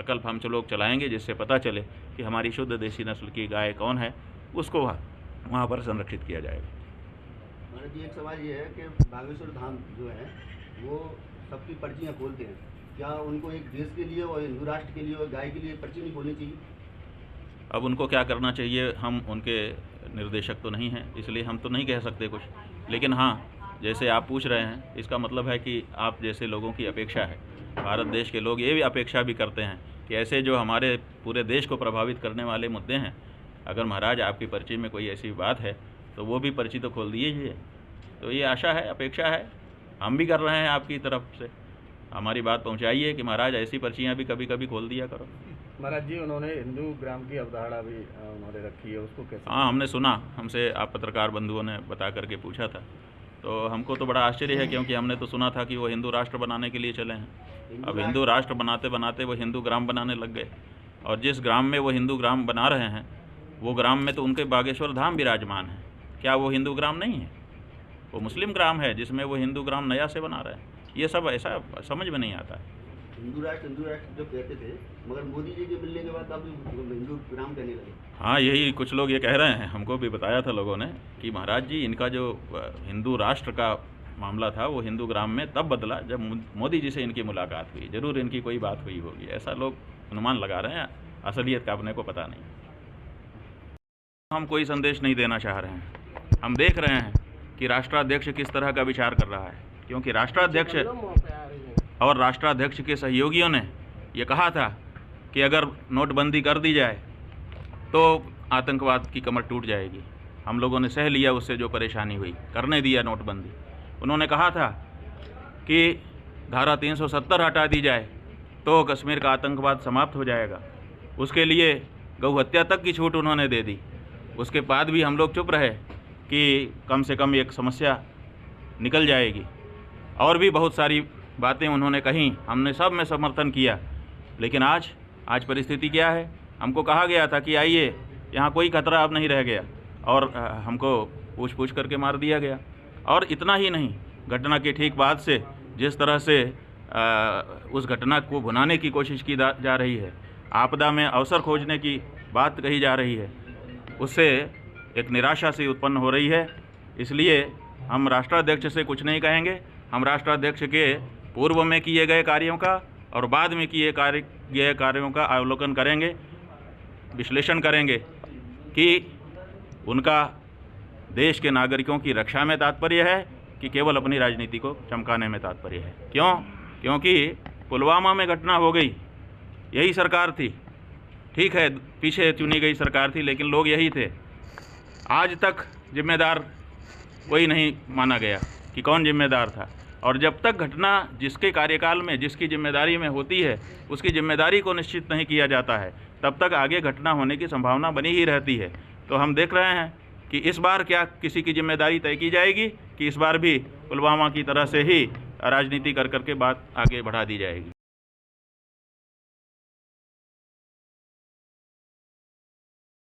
प्रकल्प हम लोग चलाएंगे जिससे पता चले कि हमारी शुद्ध देसी नस्ल की गाय कौन है, उसको वहाँ पर संरक्षित किया जाएगा। महाराज जी, एक सवाल ये है कि बागेश्वर धाम जो है वो सबकी पर्चियाँ खोलते हैं, क्या उनको एक देश के लिए और हिंदू राष्ट्र के लिए और गाय के लिए पर्ची नहीं खोलनी चाहिए? अब उनको क्या करना चाहिए, हम उनके निर्देशक तो नहीं हैं, इसलिए हम तो नहीं कह सकते कुछ। लेकिन हाँ, जैसे आप पूछ रहे हैं, इसका मतलब है कि आप जैसे लोगों की अपेक्षा है, भारत देश के लोग ये भी अपेक्षा भी करते हैं कि ऐसे जो हमारे पूरे देश को प्रभावित करने वाले मुद्दे हैं, अगर महाराज आपकी पर्ची में कोई ऐसी बात है तो वो भी पर्ची तो खोल दीजिए। तो ये आशा है, अपेक्षा है, हम भी कर रहे हैं आपकी तरफ से। हमारी बात पहुंचाइए कि महाराज ऐसी पर्चियां भी कभी कभी खोल दिया करो। महाराज जी, उन्होंने हिंदू ग्राम की अवधारणा भी उन्होंने रखी है, उसको कैसे? हाँ, हमने सुना, हमसे आप पत्रकार बंधुओं ने बता करके पूछा था, तो हमको तो बड़ा आश्चर्य है, क्योंकि हमने तो सुना था कि वो हिंदू राष्ट्र बनाने के लिए चले हैं। अब हिंदू राष्ट्र बनाते बनाते वो हिंदू ग्राम बनाने लग गए, और जिस ग्राम में वो हिंदू ग्राम बना रहे हैं वो ग्राम में तो उनके बागेश्वर धाम विराजमान है। क्या वो हिंदू ग्राम नहीं है? वो मुस्लिम ग्राम है जिसमें वो हिंदू ग्राम नया से बना रहे हैं। ये सब ऐसा समझ में नहीं आता है। हिंदू राष्ट्र जो कहते थे, मगर मोदी जी के मिलने के बाद अब हिंदू ग्राम कहने लगे। हाँ, यही कुछ लोग ये कह रहे हैं, हमको भी बताया था लोगों ने कि महाराज जी, इनका जो हिंदू राष्ट्र का मामला था वो हिंदू ग्राम में तब बदला जब मोदी जी से इनकी मुलाकात हुई। जरूर इनकी कोई बात हुई होगी, ऐसा लोग अनुमान लगा रहे हैं, असलियत का अपने को पता नहीं। हम कोई संदेश नहीं देना चाह रहे हैं, हम देख रहे हैं कि राष्ट्राध्यक्ष किस तरह का विचार कर रहा है, क्योंकि राष्ट्राध्यक्ष और राष्ट्राध्यक्ष के सहयोगियों ने ये कहा था कि अगर नोटबंदी कर दी जाए तो आतंकवाद की कमर टूट जाएगी। हम लोगों ने सह लिया उससे जो परेशानी हुई, करने दिया नोटबंदी। उन्होंने कहा था कि धारा 370 हटा दी जाए तो कश्मीर का आतंकवाद समाप्त हो जाएगा। उसके लिए गौ हत्या तक की छूट उन्होंने दे दी। उसके बाद भी हम लोग चुप रहे कि कम से कम एक समस्या निकल जाएगी। और भी बहुत सारी बातें उन्होंने कहीं, हमने सब में समर्थन किया। लेकिन आज परिस्थिति क्या है? हमको कहा गया था कि आइए, यहाँ कोई खतरा अब नहीं रह गया, और हमको पूछ करके मार दिया गया। और इतना ही नहीं, घटना के ठीक बाद से जिस तरह से उस घटना को भुनाने की कोशिश की जा रही है, आपदा में अवसर खोजने की बात कही जा रही है, उससे एक निराशा सी उत्पन्न हो रही है। इसलिए हम राष्ट्राध्यक्ष से कुछ नहीं कहेंगे। हम राष्ट्राध्यक्ष के पूर्व में किए गए कार्यों का और बाद में किए गए कार्यों का अवलोकन करेंगे, विश्लेषण करेंगे कि उनका देश के नागरिकों की रक्षा में तात्पर्य है कि केवल अपनी राजनीति को चमकाने में तात्पर्य है। क्यों? क्योंकि पुलवामा में घटना हो गई, यही सरकार थी, ठीक है, पीछे चुनी गई सरकार थी, लेकिन लोग यही थे। आज तक जिम्मेदार कोई नहीं माना गया कि कौन जिम्मेदार था। और जब तक घटना जिसके कार्यकाल में, जिसकी जिम्मेदारी में होती है, उसकी जिम्मेदारी को निश्चित नहीं किया जाता है, तब तक आगे घटना होने की संभावना बनी ही रहती है। तो हम देख रहे हैं कि इस बार क्या किसी की जिम्मेदारी तय की जाएगी कि इस बार भी पुलवामा की तरह से ही राजनीति कर करके बात आगे बढ़ा दी जाएगी।